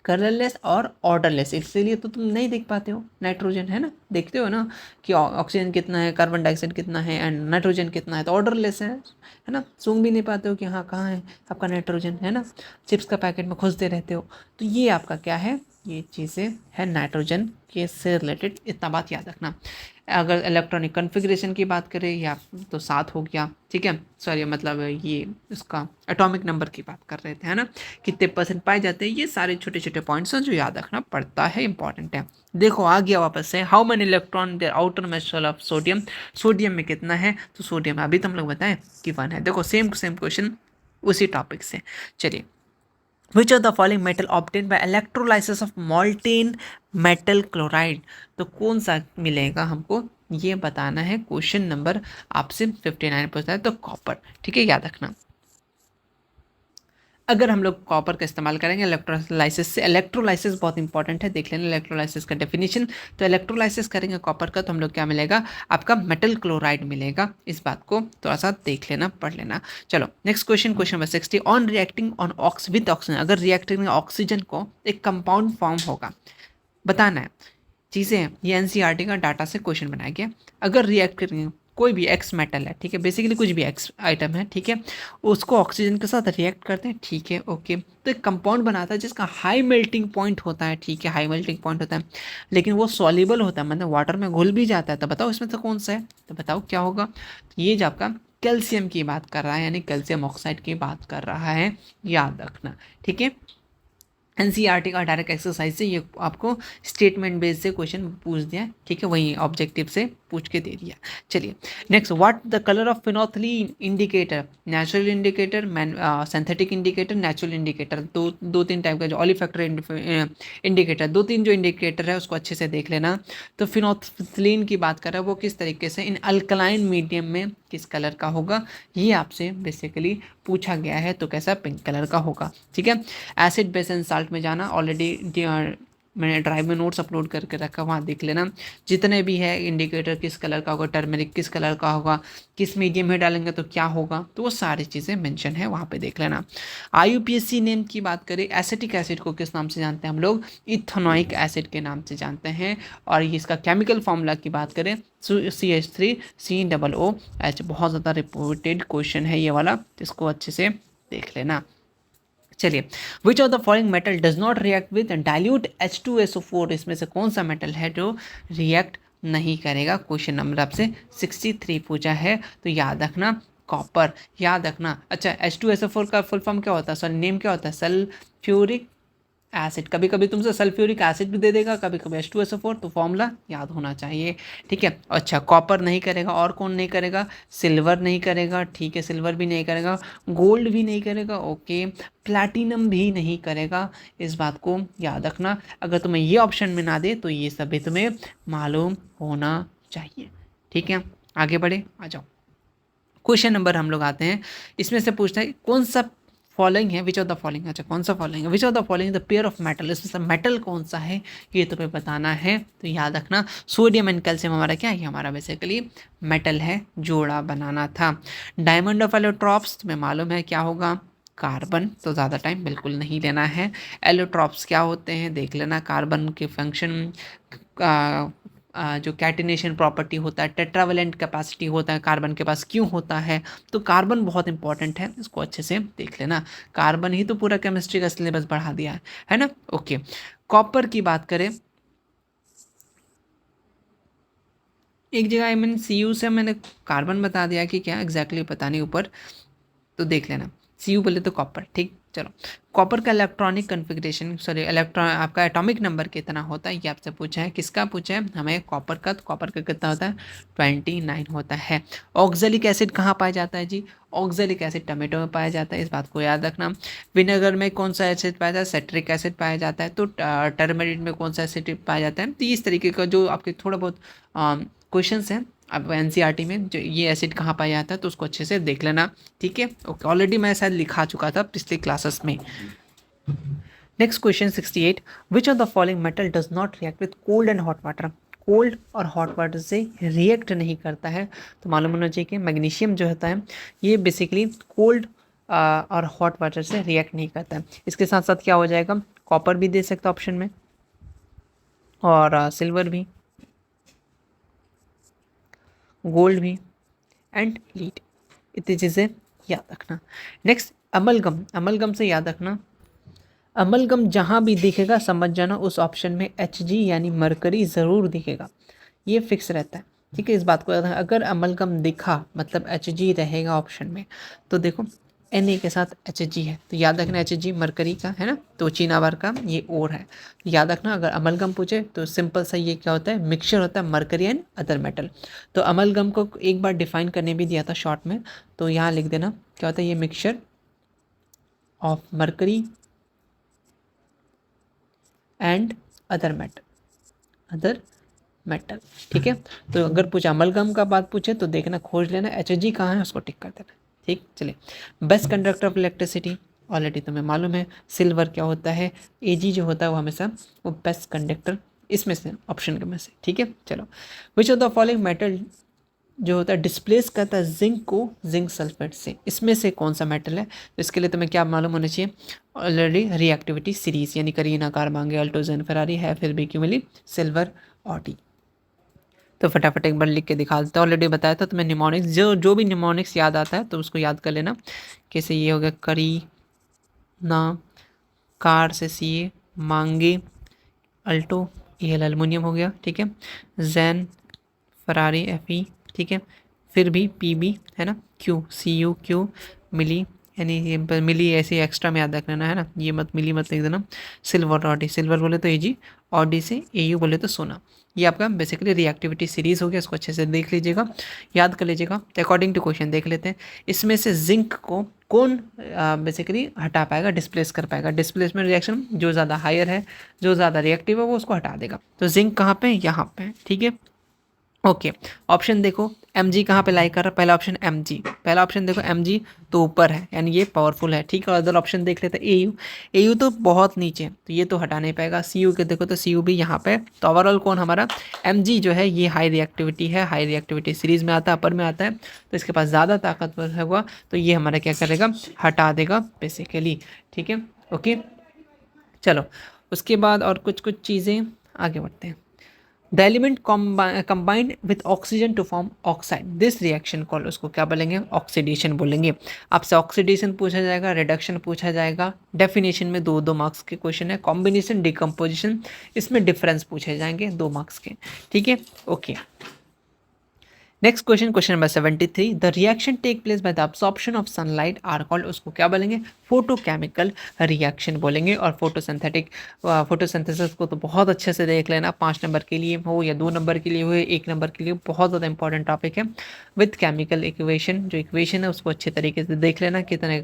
कलरलेस और ऑर्डरलेस, इसीलिए तो तुम नहीं देख पाते हो नाइट्रोजन, है ना? देखते हो ना कि ऑक्सीजन कितना है, कार्बन डाइऑक्साइड कितना है, एंड नाइट्रोजन कितना है, तो ऑर्डरलेस है ना? सूंघ भी नहीं पाते हो कि हाँ कहाँ है आपका नाइट्रोजन, है ना? चिप्स का पैकेट में खोजते रहते हो। तो ये आपका क्या है? ये चीज़ें है नाइट्रोजन के से रिलेटेड, इतना बात याद रखना। अगर इलेक्ट्रॉनिक कॉन्फ़िगरेशन की बात करें या तो 7 हो गया, ठीक है, सॉरी मतलब ये इसका एटॉमिक नंबर की बात कर रहे थे, है ना, कितने परसेंट पाए जाते हैं, ये सारे छोटे छोटे पॉइंट्स हैं जो याद रखना पड़ता है, इंपॉर्टेंट है। देखो आ गया वापस से, how many electron their outer Mischel of sodium, sodium में कितना है, तो सोडियम में अभी तो हम लोग बताएं कि 1 है। देखो सेम क्वेश्चन उसी टॉपिक से। चलिए, विच of the following metal obtain bye electrolysis of molten metal chloride, तो कौन सा मिलेगा हमको, ये बताना है। क्वेश्चन नंबर आपसे 59 पूछता है, तो कॉपर, ठीक है, याद रखना। अगर हम लोग कॉपर का इस्तेमाल करेंगे इलेक्ट्रोलाइसिस से, इलेक्ट्रोलाइसिस बहुत इंपॉर्टेंट है, देख लेना इलेक्ट्रोलाइसिस का डेफिनेशन। तो इलेक्ट्रोलाइसिस करेंगे कॉपर का, तो हम लोग क्या मिलेगा, आपका मेटल क्लोराइड मिलेगा। इस बात को थोड़ा सा देख लेना, पढ़ लेना। चलो next question, question number 60, on reacting on with oxygen, अगर रिएक्टिंग ऑक्सीजन को एक कंपाउंड फॉर्म होगा, बताना है चीज़ें हैं। ये एनसीईआरटी का डाटा से क्वेश्चन बनाया गया। अगर रिएक्ट करेंगे कोई भी एक्स मेटल है, ठीक है, बेसिकली कुछ भी एक्स आइटम है, ठीक है, उसको ऑक्सीजन के साथ रिएक्ट करते हैं, ठीक है, ओके, तो एक कंपाउंड बनाता है जिसका हाई मेल्टिंग पॉइंट होता है, ठीक है, हाई मेल्टिंग पॉइंट होता है, लेकिन वो सॉल्युबल होता है, मतलब वाटर में घुल भी जाता है। तो बताओ इसमें से कौन सा है, तो बताओ क्या होगा। तो ये जो आपका कैल्शियम की बात कर रहा है, यानी कैल्शियम ऑक्साइड की बात कर रहा है, याद रखना, ठीक है। एनसीईआरटी का डायरेक्ट एक्सरसाइज से ये आपको स्टेटमेंट बेस्ड से क्वेश्चन पूछ दिया है, ठीक है, वही ऑब्जेक्टिव से पूछ के दे दिया। चलिए next, what the colour of phenolphthalein indicator, natural indicator, synthetic indicator, natural indicator, दो तीन टाइप का जो ऑलिफैक्टर इंडिकेटर, दो तीन जो इंडिकेटर है उसको अच्छे से देख लेना। तो फिनोथिलीन की बात कर रहा है, वो किस तरीके से इन अल्कलाइन मीडियम में किस कलर का होगा, ये आपसे बेसिकली पूछा गया है। तो कैसा, पिंक कलर का होगा, ठीक है। एसिड बेस एंड साल्ट में जाना, ऑलरेडी मैंने ड्राइव में नोट्स अपलोड करके रखा, वहाँ देख लेना। जितने भी है इंडिकेटर किस कलर का होगा, टर्मरिक किस कलर का होगा, किस मीडियम में डालेंगे तो क्या होगा, तो वो सारी चीज़ें मेंशन है, वहाँ पे देख लेना। आईयूपीएसी नेम की बात करें, एसिटिक एसिड को किस नाम से जानते हैं हम लोग, इथेनोइक एसिड के नाम से जानते हैं। और इसका केमिकल फॉर्मूला की बात करें, CH3COOH, बहुत ज़्यादा रिपोर्टेड क्वेश्चन है ये वाला, इसको अच्छे से देख लेना। चलिए, विच of the following metal does not react with dilute H2SO4, इसमें से कौन सा मेटल है जो रिएक्ट नहीं करेगा। क्वेश्चन नंबर आपसे 63 पूछा है, तो याद रखना कॉपर, याद रखना। अच्छा, H2SO4 का फुल फॉर्म क्या होता है, सॉरी नेम क्या होता है, सल्फ्यूरिक एसिड। कभी कभी तुमसे सल्फ्यूरिक एसिड भी दे देगा, कभी कभी H2SO4, तो फॉर्मूला याद होना चाहिए, ठीक है। अच्छा, कॉपर नहीं करेगा, और कौन नहीं करेगा, सिल्वर नहीं करेगा, ठीक है, सिल्वर भी नहीं करेगा, गोल्ड भी नहीं करेगा, ओके, प्लैटिनम भी नहीं करेगा। इस बात को याद रखना, अगर तुम्हें ये ऑप्शन में ना दे तो ये सभी तुम्हें मालूम होना चाहिए, ठीक है। आगे बढ़े, आ जाओ। क्वेश्चन नंबर हम लोग आते हैं, इसमें से पूछता है कौन सा फॉलोइंग है, विच ऑफ द फॉलोइंग, अच्छा कौन सा फॉलोइंग है, विच of the following the pair of metal, इसमें से मेटल कौन सा है ये तुम्हें बताना है। तो याद रखना सोडियम एंड कैल्शियम हमारा क्या है, हमारा बेसिकली मेटल है, जोड़ा बनाना था। डायमंड ऑफ एलोट्रॉप्स तुम्हें मालूम है क्या होगा, कार्बन, तो ज़्यादा टाइम बिल्कुल नहीं लेना है। एलोट्रॉप्स क्या होते हैं देख लेना, कार्बन के फंक्शन, जो कैटिनेशन प्रॉपर्टी होता है, टेट्रावेलेंट कैपेसिटी होता है कार्बन के पास, क्यों होता है, तो कार्बन बहुत इंपॉर्टेंट है, इसको अच्छे से देख लेना। कार्बन ही तो पूरा केमिस्ट्री का सिलेबस बढ़ा दिया है ना, ओके। कॉपर की बात करें, एक जगह आई मीन CU से मैंने कार्बन बता दिया कि क्या एग्जैक्टली पता नहीं ऊपर, तो देख लेना। CU बोले तो कॉपर, ठीक। चलो, कॉपर का इलेक्ट्रॉनिक कन्फिग्रेशन, सॉरी इलेक्ट्रॉन आपका एटॉमिक नंबर कितना होता है, ये आपसे पूछा है, किसका पूछा है हमें, कॉपर का। तो कॉपर का कितना होता है, 29 होता है। ऑक्जेलिक एसिड कहाँ पाया जाता है जी, ऑक्जेलिक एसिड टमेटो में पाया जाता है, इस बात को याद रखना। विनेगर में कौन सा एसिड पाया जाता है, सेट्रिक एसिड पाया जाता है। तो टर्मरिक में कौन सा एसिड पाया जाता है। तो इस तरीके का जो आपके थोड़ा बहुत क्वेश्चन्स हैं अब एनसीईआरटी में, जो ये एसिड कहाँ पाया जाता है, तो उसको अच्छे से देख लेना, ठीक है, ओके। ऑलरेडी मैं शायद लिखा चुका था पिछले क्लासेस में। Next question 68, which of the following metal does not react with cold and hot water, cold और हॉट वाटर से रिएक्ट नहीं करता है। तो मालूम होना चाहिए कि मैग्नीशियम जो होता है ये बेसिकली कोल्ड और हॉट वाटर से रिएक्ट नहीं करता है। इसके साथ साथ क्या हो जाएगा, कॉपर भी दे सकता ऑप्शन में, और सिल्वर भी, गोल्ड भी, एंड लीड, इतनी चीज़ें याद रखना। नेक्स्ट अमलगम, अमलगम से याद रखना, अमलगम जहाँ भी दिखेगा समझ जाना उस ऑप्शन में Hg यानी मरकरी ज़रूर दिखेगा, ये फिक्स रहता है। ठीक है, इस बात को याद रखना। अगर अमलगम दिखा मतलब Hg रहेगा ऑप्शन में। तो देखो Na के साथ Hg है तो याद रखना Hg मरकरी का है ना, तो चीनावार का ये और है। याद रखना अगर अमलगम पूछे तो सिंपल सा ये क्या होता है, मिक्सचर होता है मरकरी एंड अदर मेटल। तो अमलगम को एक बार डिफाइन करने भी दिया था शॉर्ट में, तो यहाँ लिख देना क्या होता है, ये mixture of mercury and other metal. ठीक है, तो अगर पूछा अमलगम का बात पूछे तो देखना खोज लेना Hg कहाँ है, उसको टिक कर देना। ठीक, चलिए best conductor of electricity already तुम्हें मालूम है, सिल्वर क्या होता है, Ag जो होता है वो हमेशा वो बेस्ट कंडक्टर इसमें से ऑप्शन में से। ठीक है, चलो विच ऑफ द फॉलोइंग मेटल जो होता है डिस्प्लेस करता है जिंक को जिंक सल्फेट से, इसमें से कौन सा मेटल है। तो इसके लिए तुम्हें क्या मालूम होना चाहिए, ऑलरेडी रिएक्टिविटी सीरीज यानी करीना, कार्बांगे, अल्टोजन, फेरारी है, फिर भी क्यों मिली, सिल्वर और टी। तो फटाफट एक बार लिख के दिखा देता हूँ, ऑलरेडी बताया था तुम्हें निमोनिक्स, जो भी निमोनिक्स याद आता है तो उसको याद कर लेना। कैसे ये हो गया, करी ना, कार से सी ए, मांगे, अल्टो ये एल्युमिनियम हो गया। ठीक है, जैन, फरारी एफ ई। ठीक है, फिर भी पी बी है ना, क्यू सी यू क्यू, मिली यानी ये मिली ऐसे एक्स्ट्रा में याद रख लेना है ना, ये मत मिली मत लिख देना। सिल्वर और डी, सिल्वर बोले तो ए जी, और डी से ए यू बोले तो सोना। ये आपका बेसिकली रिएक्टिविटी सीरीज हो गया, इसको अच्छे से देख लीजिएगा, याद कर लीजिएगा। तो अकॉर्डिंग टू क्वेश्चन देख लेते हैं, इसमें से जिंक को कौन बेसिकली हटा पाएगा, डिस्प्लेस कर पाएगा। डिस्प्लेसमेंट रिएक्शन जो ज़्यादा हायर है, जो ज़्यादा रिएक्टिव है वो उसको हटा देगा। तो जिंक कहाँ पे, यहाँ पे। ठीक है, ओके ऑप्शन देखो एम जी कहाँ पे लाई कर रहा है, पहला ऑप्शन एम जी, पहला ऑप्शन देखो एम जी तो ऊपर है यानी ये पावरफुल है। ठीक है, अदर ऑप्शन देख लेते हैं ए यू, ए यू तो बहुत नीचे है तो ये तो हटा नहीं पाएगा। सी यू के देखो तो सी यू भी यहाँ पे। तो ओवरऑल कौन हमारा एम जी जो है ये हाई रिएक्टिविटी है, हाई रिएक्टिविटी सीरीज में आता है, अपर में आता है, तो इसके पास ज़्यादा ताकतवर होगा तो ये हमारा क्या करेगा, हटा देगा बेसिकली। ठीक है, ओके चलो उसके बाद और कुछ कुछ चीज़ें आगे बढ़ते हैं। The element combined with oxygen to form oxide, this reaction call उसको क्या बोलेंगे, ऑक्सीडेशन बोलेंगे। आपसे ऑक्सीडेशन पूछा जाएगा, रिडक्शन पूछा जाएगा, डेफिनेशन में 2-2 मार्क्स के क्वेश्चन है, कॉम्बिनेशन डिकम्पोजिशन इसमें डिफरेंस पूछे जाएंगे 2 मार्क्स के। ठीक है, okay next question, question number 73, the reaction take place by the absorption of sunlight are called, उसको क्या बोलेंगे, फोटोकेमिकल रिएक्शन बोलेंगे। और फोटोसिंथेटिक फोटोसिंथेसिस को तो बहुत अच्छे से देख लेना, 5 नंबर के लिए हो या 2 नंबर के लिए हो, 1 नंबर के लिए, बहुत ज़्यादा इंपॉर्टेंट टॉपिक है। विथ केमिकल इक्वेशन, जो इक्वेशन है उसको अच्छे तरीके से देख लेना, कितने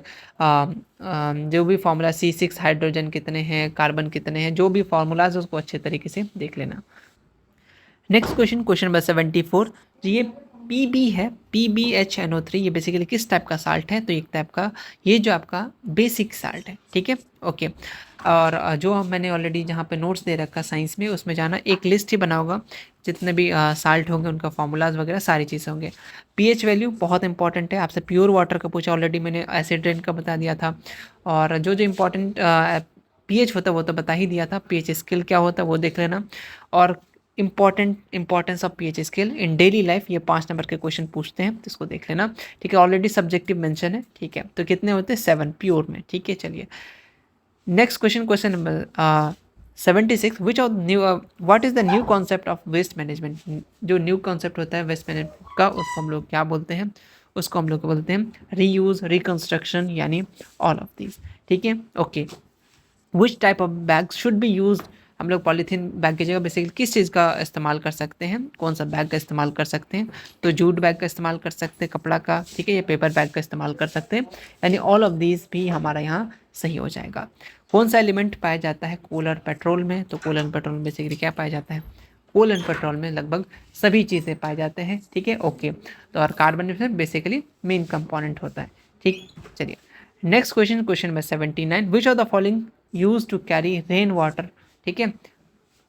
जो भी फार्मूला C6 हाइड्रोजन कितने हैं, कार्बन कितने हैं, जो भी फार्मूलाज है उसको अच्छे तरीके से देख लेना। नेक्स्ट क्वेश्चन, क्वेश्चन नंबर 74, ये PB है, PbHNO3, ये बेसिकली किस टाइप का साल्ट है, तो एक टाइप का ये जो आपका बेसिक साल्ट है। ठीक है, ओके और जो मैंने ऑलरेडी जहाँ पे नोट्स दे रखा साइंस में, उसमें जाना एक लिस्ट ही बना होगा, जितने भी साल्ट होंगे उनका फार्मूलाज वगैरह सारी चीज़ें होंगे। पीएच वैल्यू बहुत इंपॉर्टेंट है, आपसे प्योर वाटर का पूछा, ऑलरेडी मैंने एसिड रेन का बता दिया था। और जो जो इम्पोर्टेंट पीएच होता है वो तो बता ही दिया था, पीएच स्केल क्या होता है वो देख लेना। और importance of pH scale in daily life, ये 5 नंबर के क्वेश्चन पूछते हैं तो इसको देख लेना। ठीक है, ऑलरेडी सब्जेक्टिव मेंशन है। ठीक है, तो कितने होते हैं, 7 प्योर में। ठीक है, चलिए next question, question number 76, which of new what is the new concept of waste management, जो न्यू कॉन्सेप्ट होता है वेस्ट मैनेजमेंट का उसको हम लोग क्या बोलते हैं, उसको हम लोग बोलते हैं रीयूज, रिकंस्ट्रक्शन यानी ऑल ऑफ दीज। ठीक है, okay which type of bag should be use, हम लोग पॉलीथीन बैग की जगह बेसिकली किस चीज़ का इस्तेमाल कर सकते हैं, कौन सा बैग का इस्तेमाल कर सकते हैं, तो जूट बैग का इस्तेमाल कर सकते हैं, कपड़ा का। ठीक है, या पेपर बैग का इस्तेमाल कर सकते हैं, यानी ऑल ऑफ दीज भी हमारा यहाँ सही हो जाएगा। कौन सा एलिमेंट पाया जाता है कोल और पेट्रोल में, तो कोल एंड पेट्रोल में बेसिकली क्या पाया जाता है, कोल एंड पेट्रोल में लगभग सभी चीज़ें पाए जाते हैं। ठीक है, ओके तो और कार्बन बेसिकली मेन कंपोनेंट होता है। ठीक, चलिए next question, question number 79, which of the following use to carry rain water, ठीक है,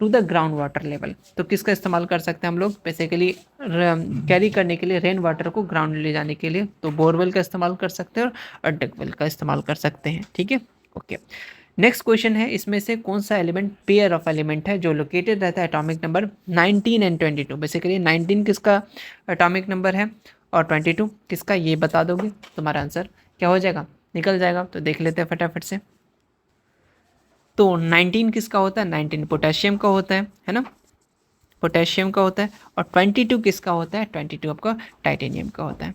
to the ground water level, तो किसका इस्तेमाल कर सकते हैं हम लोग बेसिकली कैरी करने के लिए रेन वाटर को ग्राउंड ले जाने के लिए, तो बोरवेल का इस्तेमाल कर सकते हैं और डगवेल का इस्तेमाल कर सकते हैं। ठीक है, ओके नेक्स्ट क्वेश्चन है, इसमें से कौन सा एलिमेंट पेयर ऑफ एलिमेंट है जो लोकेटेड रहता है एटॉमिक नंबर 19 एंड 22, बेसिकली 19 किसका एटॉमिक नंबर है और 22 किसका, ये बता दोगे तुम्हारा आंसर क्या हो जाएगा, निकल जाएगा। तो देख लेते हैं फटाफट से। तो 19 किसका होता है, 19 पोटेशियम का होता है ना, पोटेशियम का होता है। और 22 किसका होता है, 22 आपका टाइटेनियम का होता है।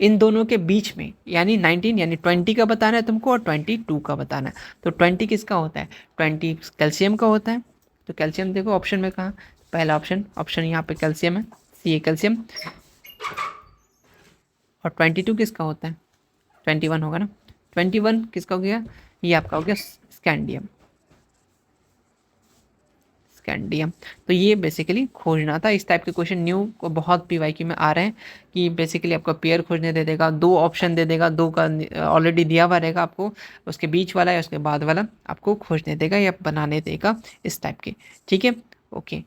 इन दोनों के बीच में यानी 19 यानी 20 का बताना है तुमको और 22 का बताना है। तो 20 किसका होता है, 20 कैल्शियम का होता है। तो कैल्शियम देखो ऑप्शन में कहाँ, पहला ऑप्शन यहाँ पे कैल्शियम है, सी ए कैल्शियम। और 22 किसका होता है, 21 होगा ना, 21 किसका हो गया, ये आपका हो गया स्कैंडियम, स्कैंडियम। तो ये बेसिकली खोजना था। इस टाइप के क्वेश्चन न्यू को बहुत पीवाईक्यू में आ रहे हैं कि बेसिकली आपका पेयर खोजने दे देगा, दो ऑप्शन दे देगा, दो का ऑलरेडी दिया हुआ रहेगा आपको, उसके बीच वाला या उसके बाद वाला आपको खोजने देगा या बनाने देगा, इस टाइप के। ठीक है, ओके।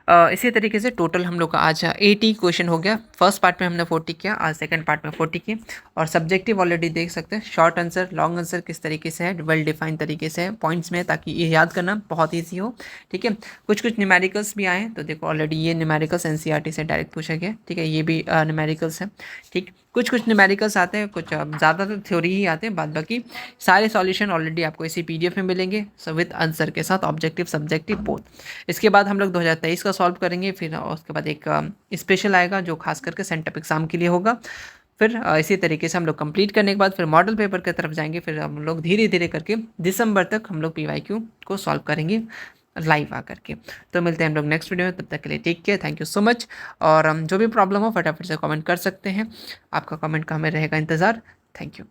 इसी तरीके से टोटल हम लोग का आज 80 क्वेश्चन हो गया। फर्स्ट पार्ट में हमने 40 किया, आज सेकंड पार्ट में 40 किए। और सब्जेक्टिव ऑलरेडी देख सकते हैं, शॉर्ट आंसर लॉन्ग आंसर किस तरीके से है, वेल डिफाइंड तरीके से है पॉइंट्स में, ताकि ये याद करना बहुत ईजी हो। ठीक है, कुछ न्यूमेरिकल्स भी आए, तो देखो ऑलरेडी ये न्यूमेरिकल्स एनसीईआरटी से डायरेक्ट पूछा गया। ठीक है, ये भी न्यूमेरिकल्स है। ठीक, कुछ न्यूमेरिकल्स आते हैं, कुछ ज़्यादातर थ्योरी ही आते हैं, बाद बाकी सारे सॉल्यूशन ऑलरेडी आपको इसी पीडीएफ में मिलेंगे, सो विद आंसर के साथ, ऑब्जेक्टिव सब्जेक्टिव बोथ। इसके बाद हम लोग 2023 का सॉल्व करेंगे, फिर उसके बाद एक स्पेशल आएगा जो खास करके सेंटअप एग्जाम के लिए होगा। फिर इसी तरीके से हम लोग कंप्लीट करने के बाद फिर मॉडल पेपर की तरफ जाएंगे। फिर हम लोग धीरे धीरे करके दिसंबर तक हम लोग पीवाईक्यू को सॉल्व करेंगे लाइव आकर के। तो मिलते हैं हम लोग नेक्स्ट वीडियो में, तब तक के लिए take care, thank you so much. और जो भी प्रॉब्लम हो फटाफट से कमेंट कर सकते हैं, आपका कमेंट का हमें रहेगा इंतज़ार। Thank you.